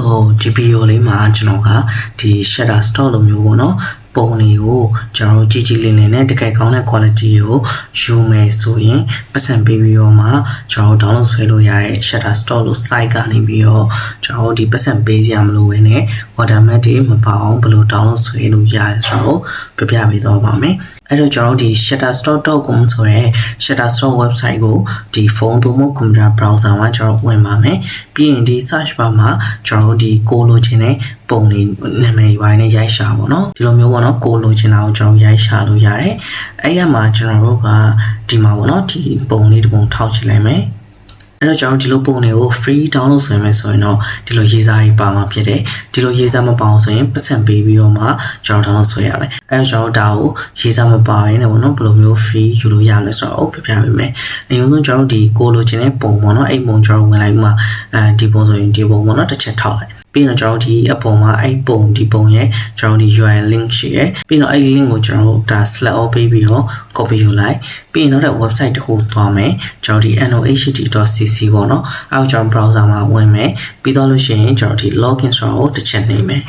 Hello, GPU လေးမှာကျွန်တော်ကဒီ shutter stop လိုမျိုးပေါ့နော်ပုံတွေကိုကျွန်တော်ကြည့်လင်းနဲ့တကယ်ကောင်းတဲ့ quality ကိုယူမယ်ဆိုရင်ပတ်စံပေးပြီးတော့မှကျွန်တော် download ဆွဲလို့ရတဲ့ shutter stop လို့ site ကနေပြီးတော့ကျွန်တော်ဒီပတ်စံပေးစရာမလိုဘဲနဲ့ watermark တွေမပါအောင်ဘယ်လို download ဆွဲလို့ရတယ်ဆိုတော့ပြပြပေးတော့ပါမယ်အဲ့တော့ကျွန်တော်ဒီ shutterstock.com ဆိုရဲ shutterstock website ကိုဒီဖုန်းသို့မဟုတ် computer browser မှာကျွန်တော်ဝင်ပါမယ်ပြီးရင်ဒီ search bar မှာကျွန်တော်ဒီကိုလိုချင်တဲ့ပုံလေးနာမည်ပိုင်းနဲ့ရိုက်ရှာပေါ့နော်ဒီလိုမျိုးပေါ့နော်ကိုလိုချင်တာကိုကျွန်တော်ရိုက်ရှာလို့ရတယ်အဲ့ရမှာကျွန်တော်တို့ကဒီမှာပေါ့နော်ဒီပုံလေးတစ်ပုံထောက်ချလိုက်မယ်အဲ့တော့ကျွန်တော်ဒီလိုပုံတွေကို free download ဆွဲမယ်ဆိုရင်တော့ဒီလိုရေးစားကြီးပါမှာဖြစ်တယ်ဒီလိုရေးစားမပါအောင်ဆိုရင်ပတ်စံပေးပြီးတော့မှကျွန်တော် download ဆွဲရမယ်အဲ့တော့ကျွန်တော်ဒါကိုရေးစားမပါရင်လည်းပေါ့နော်ဘယ်လိုမျိုး free ယူလို့ရမလဲဆိုတော့ပြပြပေးမယ်အရင်ဆုံးကျွန်တော်ဒီကိုလိုချင်တဲ့ပုံပေါ့နော်အဲ့ပုံကျွန်တော်ဝင်လိုက်မှဒီပုံဆိုရင်ဒီပုံပေါ့နော်တစ်ချက်ထောက်လိုက်ပြီးတော့ကျွန်တော်ဒီအပေါ်မှာအဲ့ပုံဒီပုံရဲ့ကျွန်တော်ဒီ URL link ရှိရယ်ပြီးတော့အဲ့ link ကိုကျွန်တော်ဒါ select all ပေးပြီးတော့ copy ယူလိုက်ပြီးရင်တော့ website တစ်ခုသွားမယ်ကျွန်တော်ဒီ nohd.cc ပေါ့နော်အဲ့ကျွန်တော် browser မှာဝင်မယ်ပြီးတော့လို့ရှိရင်ကျွန်တော်ဒီ login ဆိုတော့တစ်ချက်နေမယ်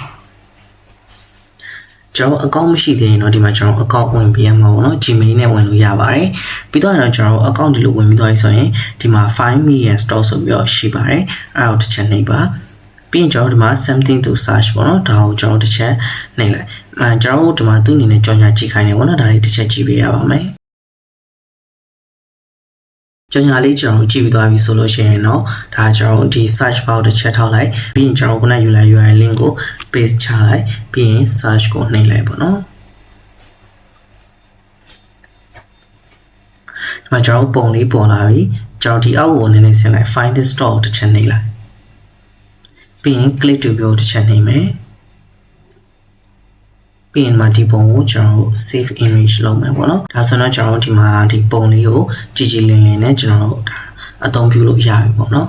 ကျွန်တော် account မရှိသေးရင်တော့ဒီမှာကျွန်တော် account ဝင်ပေးရမှာပေါ့နော် Gmail နဲ့ဝင်လို့ရပါတယ်ပြီးတော့ကျွန်တော် account ဒီလိုဝင်ပြီးသွားပြီဆိုရင်ဒီမှာ 5 million store ဆိုပြီးတော့ရှိပါတယ်အဲ့ဒါတစ်ချက်နေပါပြီးရင်ကျွန်တော်ဒီမှာ something to search ပေါ့နော်ဒါကိုကျွန်တော်တစ်ချက်နှိပ်လိုက်ကျွန်တော်ဒီမှာသူ့အနေနဲ့ကြော်ညာကြည့်ခိုင်းနေပေါ့နော်ဒါလေးတစ်ချက်ကြည့်ပေးရပါမယ်ကြော်ညာလေးကျွန်တော်ကြည့်ပြီးသွားပြီဆိုလို့ရှိရင်တော့ဒါကျွန်တော်ဒီ search bar တစ်ချက်ထောက်လိုက်ပြီးရင်ကျွန်တော်ခုန URL link ကို paste ချလိုက်ပြီးရင် search ကိုနှိပ်လိုက်ပေါ့နော်ဒီမှာကျွန်တော်ပုံလေးပေါ်လာပြီကျွန်တော်ဒီအောက်ကိုနည်းနည်းဆင်းလိုက် find this store တစ်ချက်နှိပ်လိုက်ပြီးရင် click to view တစ်ချက်နှိပ်မယ်ပြီးရင်ဒီပုံကိုကျွန်တော် save image လုပ်မယ်ပေါ့နော်ဒါဆိုတော့ကျွန်တော်ဒီမှာဒီပုံလေးကိုကြည်လင်းနဲ့ကျွန်တော်တို့ဒါအသုံးပြုလို့ရပြီပေါ့နော်